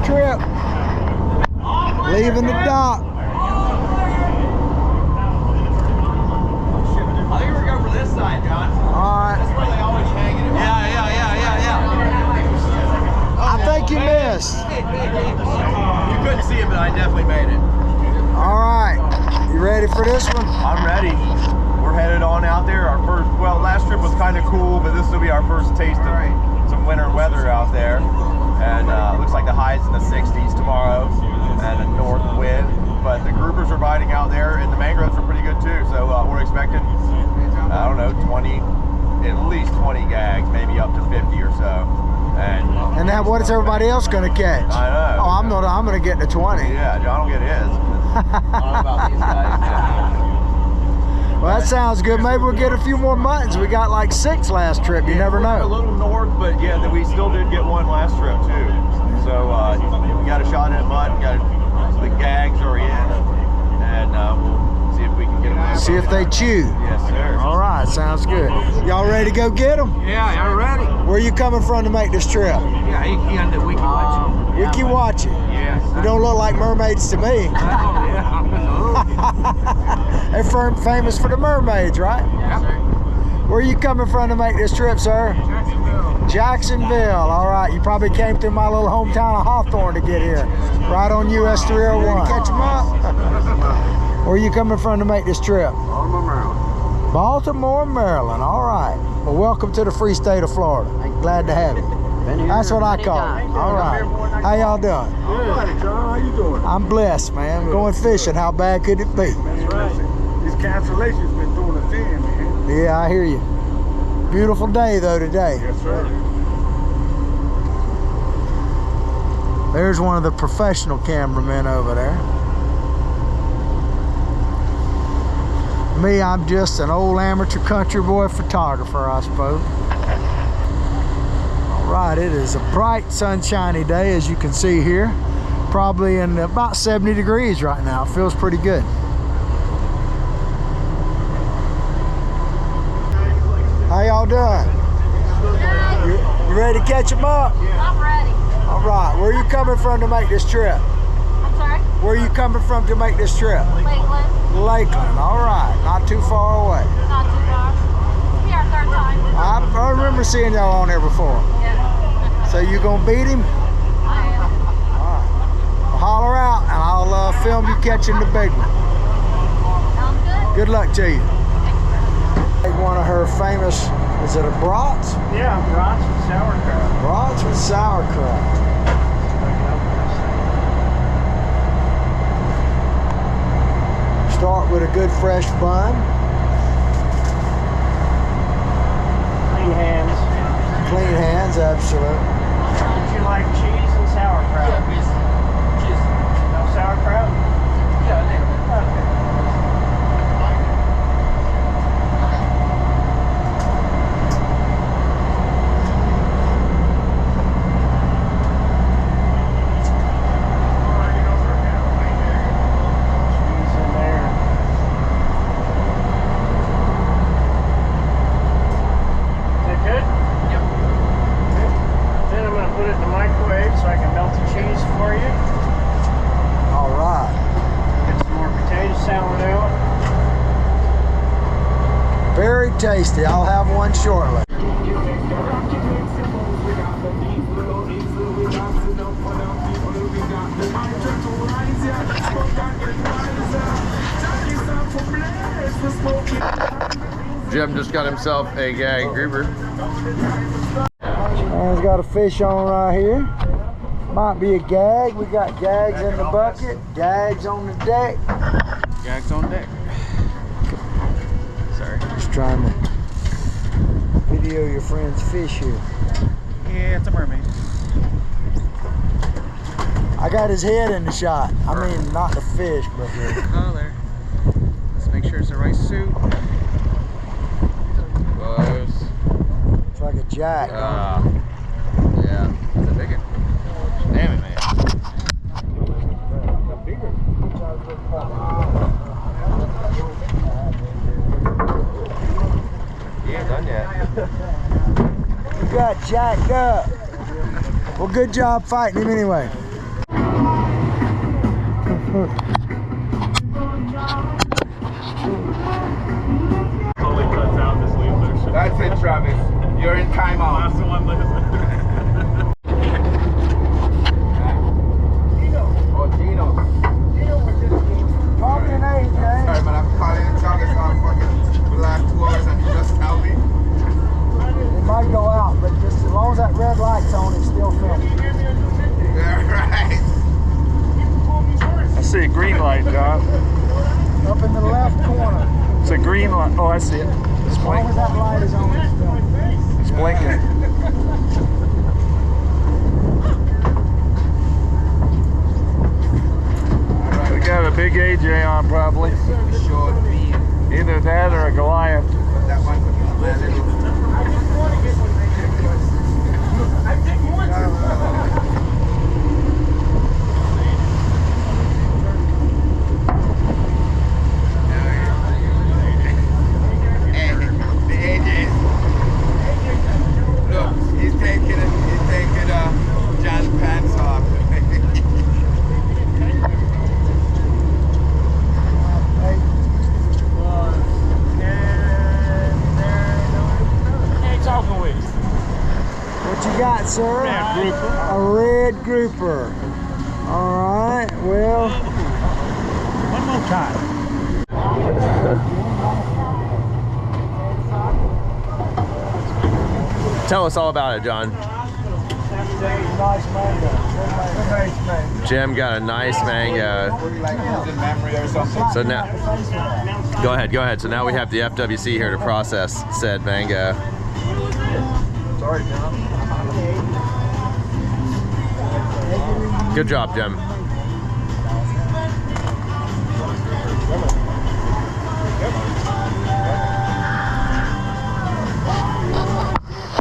trip. Leaving the dock. I think we're going for this side, John. Alright. That's where they always hang it. Yeah. I think you missed. You couldn't see it, but I definitely made it. Alright. You ready for this one? I'm ready. We're headed on out there. Our first, well, last trip was kind of cool, but this will be our first taste of some winter weather out there. And looks like the highs in the 60s tomorrow and a north wind. But the groupers are biting out there, and the mangroves are pretty good too. So we're expecting, I don't know, 20, at least 20 gags, maybe up to 50 or so. And now what is everybody else going to catch? I know. Oh, I'm going to get to 20. Yeah, John will get his. I don't know about these guys. Well, that sounds good. Maybe we'll get a few more muttons. We got like 6 last trip. You never know. A little north, but yeah, we still did get one last trip too. So we got a shot at mutton. The gags are in, and we'll see if we can get them. See if they chew. Yes, sir. All right, sounds good. Y'all ready to go get them? Yeah, I'm ready. Where are you coming from to make this trip? Yeah, we can watch it. We can watch it. Yes. You don't look like mermaids to me. They're famous for the mermaids, right? Yeah. Where are you coming from to make this trip, sir? Jacksonville. All right. You probably came through my little hometown of Hawthorne to get here. Right on US 301. Catch them up. Where are you coming from to make this trip? Baltimore, Maryland. Baltimore, Maryland. All right. Well, welcome to the free state of Florida. Glad to have you. That's what I call it. All right. How y'all doing? Good, John. How you doing? I'm blessed, man. Going fishing. How bad could it be? That's right. These cancellations been doing a thing, man. Yeah, I hear you. Beautiful day, though, today. Yes, sir. There's one of the professional cameramen over there. Me, I'm just an old amateur country boy photographer, I suppose. All right, it is a bright, sunshiny day, as you can see here. Probably in about 70 degrees right now. It feels pretty good. How y'all doing? You ready to catch them up? I'm ready. All right, where are you coming from to make this trip? I'm sorry? Where are you coming from to make this trip? Lakeland. Lakeland, all right, not too far away. Not too far. Be our third time. I remember seeing y'all on there before. Yeah. So you gonna beat him? I am. All right. Well, holler out and I'll film you catching the big one. Sounds good. Good luck to you. One of her famous, is it a brats? Yeah, brats with sauerkraut. Brats with sauerkraut. Start with a good fresh bun. Clean hands. Clean hands, absolutely. Would you like cheese and sauerkraut? Yeah, please. Cheese. No sauerkraut? Yeah, okay. Tasty. I'll have one shortly. Jim just got himself a gag grouper. Man's got a fish on right here. Might be a gag. We got gags in the bucket, gags on the deck. Gags on deck. Sorry. Just trying to video your friend's fish here. Yeah, it's a mermaid. I got his head in the shot. I mean, not the fish, but the color. Let's make sure it's the right suit. Close. It's like a jack. Yeah, it's a big one. Damn it, man. He ain't done yet. You got jacked up. Well, good job fighting him anyway. That's it, Travis. You're in timeout. That's the one. Oh, Gino. Call me an age, James. Sorry, man. I'm calling Travis on fucking black 2 hours and you just tell me. It might go out, but just as long as that red light's on, it's still filming. Yeah, right. I see a green light, John. Up in the left corner. It's a green light. Oh, I see it. It's As long as that light is on, it's filming. It's blinking. We got a big AJ on probably. Short beam. Either that or a Goliath. But that one was my little. John's pants off. What you got, sir? A red grouper. All right, well. One more time. Tell us all about it, John. Nice mango. Jim got a nice mango. So now, go ahead. So now we have the FWC here to process said mango. Sorry, John. Good job, Jim.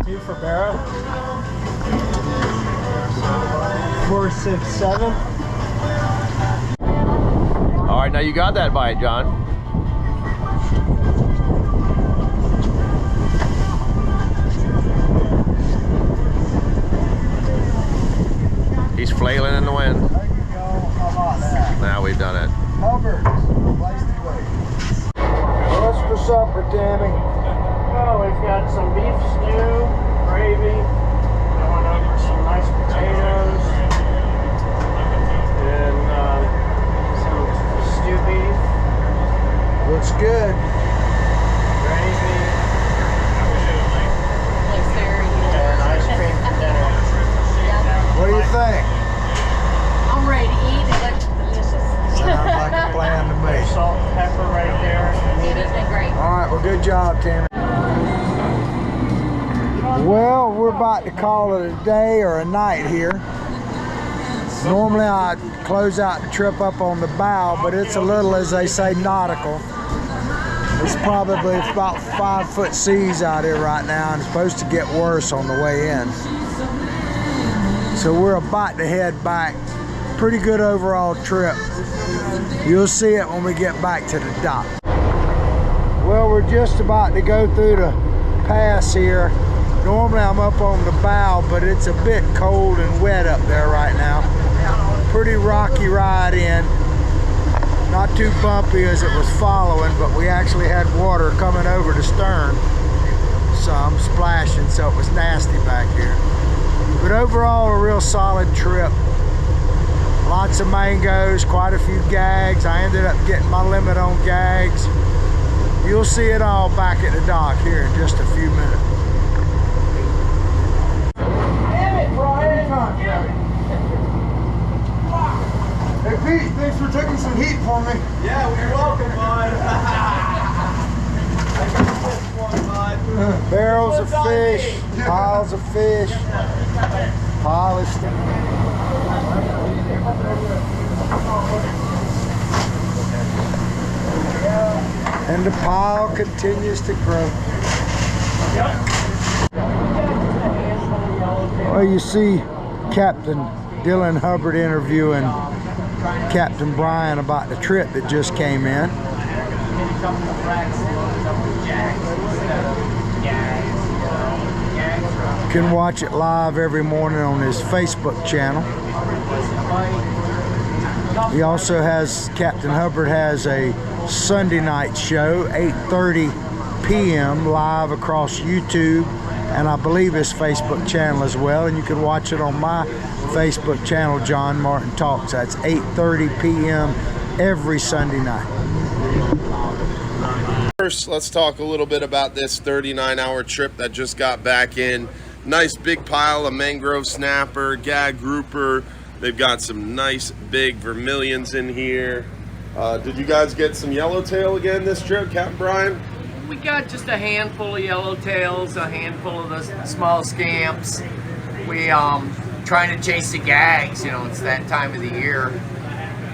Two for Barrow. 4, 6, 7. All right, now you got that bite, John. He's flailing in the wind. There you go. How about that? Now we've done it. Hubbard, place to go. What's for supper, Tammy? Well, we've got some beef stew, gravy, going over some nice potatoes, and some stew beef, Looks good. gravy, and ice cream for dinner. What do you think? I'm ready to eat. It looks delicious. Sounds like a plan to me. Salt and pepper right there. It has been great. All right, well, good job, Tammy. Well, we're about to call it a day or a night here. Normally I close out the trip up on the bow, but it's a little, as they say, nautical. It's probably about 5-foot seas out here right now, and it's supposed to get worse on the way in. So we're about to head back. Pretty good overall trip. You'll see it when we get back to the dock. Well, we're just about to go through the pass here. Normally I'm up on the bow, but it's a bit cold and wet up there right now. Pretty rocky ride in. Not too bumpy as it was following, but we actually had water coming over the stern. Some splashing, so it was nasty back here. But overall, a real solid trip. Lots of mangoes, quite a few gags. I ended up getting my limit on gags. You'll see it all back at the dock here in just a few minutes. Hey Pete, thanks for taking some heat for me. Yeah, well, you're welcome, bud. I got this one, bud. Barrels of fish, piles of fish, polished. And the pile continues to grow. Well, you see Captain Dylan Hubbard interviewing Captain Brian about the trip that just came in. You can watch it live every morning on his Facebook channel. He also has, Captain Hubbard has a Sunday night show, 8:30 p.m. live across YouTube, and I believe his Facebook channel as well. And you can watch it on my Facebook channel, John Martin Talks. That's 8:30 p.m. every Sunday night. First, let's talk a little bit about this 39-hour trip that just got back in. Nice big pile of mangrove snapper, gag grouper. They've got some nice big vermilions in here. Did you guys get some yellowtail again this trip, Captain Brian? We got just a handful of yellowtails, a handful of the small scamps. We trying to chase the gags, you know, it's that time of the year.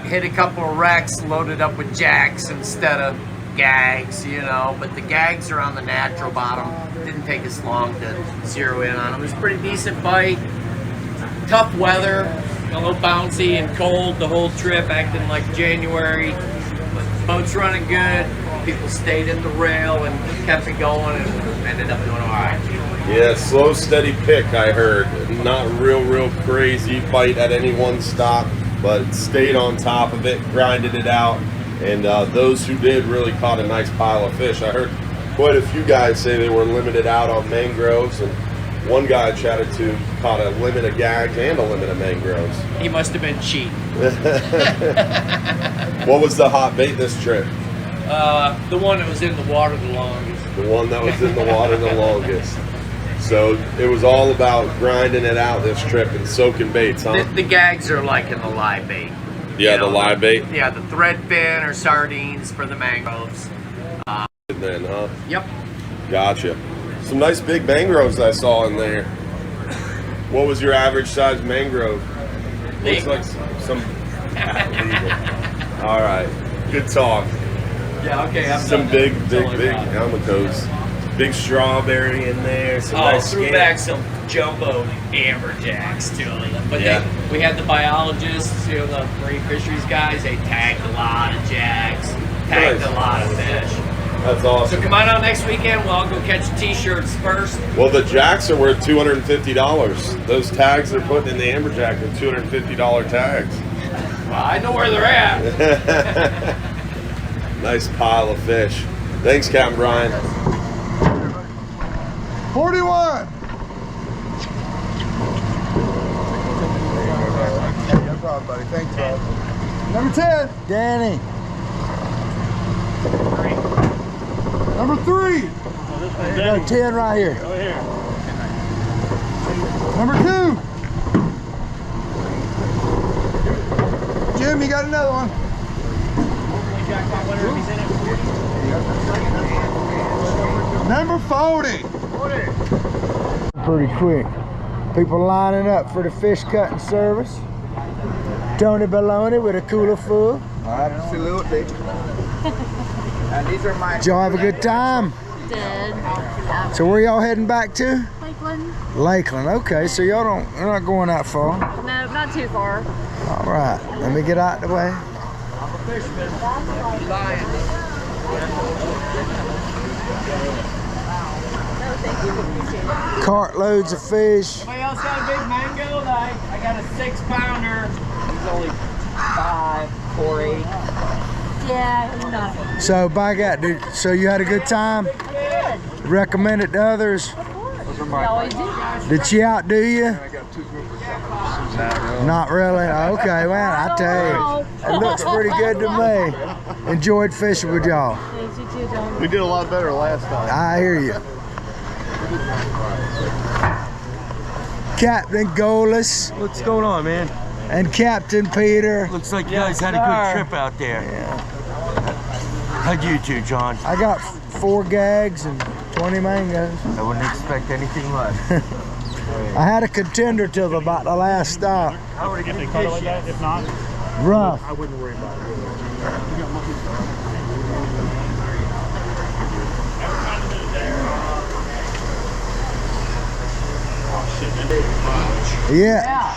Hit a couple of wrecks, loaded up with jacks instead of gags, you know, but the gags are on the natural bottom. Didn't take us long to zero in on them. It was a pretty decent bite. Tough weather, a little bouncy and cold the whole trip, acting like January. But the boat's running good. People stayed at the rail and kept it going and ended up doing all right. Yeah, slow, steady pick, I heard. Not real crazy bite at any one stop, but stayed on top of it, grinded it out, and those who did really caught a nice pile of fish. I heard quite a few guys say they were limited out on mangroves, and one guy I chatted to caught a limit of gags and a limit of mangroves. He must have been cheating. What was the hot bait this trip? The one that was in the water the longest. The one that was in the water the longest. So it was all about grinding it out this trip and soaking baits, huh? The gags are like in the live bait. Yeah, the live bait? Yeah, the threadfin or sardines for the mangroves. Then, huh? Yep. Gotcha. Some nice big mangroves I saw in there. What was your average size mangrove? Big. Looks like some all right. Good talk. Yeah, okay. Some big Almacos. Big strawberry in there. Some nice threw scamp. back some jumbo amberjacks too. But Yeah. we had the biologists, you know, the marine fisheries guys. They tagged a lot of jacks, tagged Nice. a lot of fish. That's So awesome. come on out next weekend. We'll all go catch t-shirts first. Well, the jacks are worth $250. Those tags they're putting in the amberjack are $250 tags. Well, I know where they're at. Nice pile of fish. Thanks, Captain Brian. 41. No problem, buddy. Thanks, bud. Number 10. Danny. Number 3. You got 10 right here. Number 2. Jim, you got another one. Number 40. Pretty quick. People lining up for the fish cutting service. Tony Baloney with a cooler full. Absolutely. And these are my. Did y'all have a good time? Did. So where y'all heading back to? Lakeland? Lakeland. Okay, so y'all you're not going that far. No, not too far. All right, let me get out the way. Cart loads of fish. Anybody else got a big mango? I got a 6-pounder. He's only 5, 4, 8. Yeah, no. So by God, dude, so you had a good time? Recommend it to others? We always do. Did she outdo you? Not really. Okay, well, I tell you, it looks pretty good to me. Enjoyed fishing with y'all. Thanks, you too, John. We did a lot better last time. I hear you. Captain Golis What's going on, man? and Captain Peter. Looks like you guys had a good trip out there. Yeah. How'd you two, John? I got 4 gags and 20 mangoes. I wouldn't expect anything less. I had a contender till about the last stop. If not, Rough. I wouldn't worry about it. Yeah.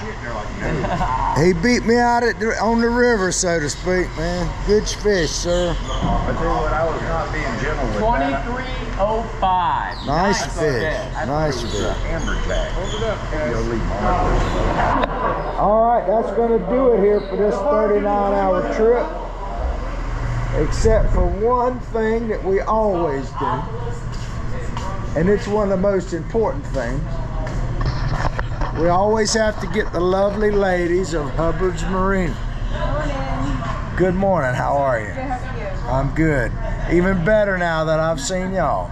He beat me out on the river, so to speak, man. Good fish, sir. I tell you what, I was not being gentle with that. 23 $8.05. Nice fish. Nice fish. All right, that's going to do it here for this 39-hour trip. Except for one thing that we always do. And it's one of the most important things. We always have to get the lovely ladies of Hubbard's Marina. Good morning. How are you? Good, how are you? I'm good. Even better now that I've seen y'all.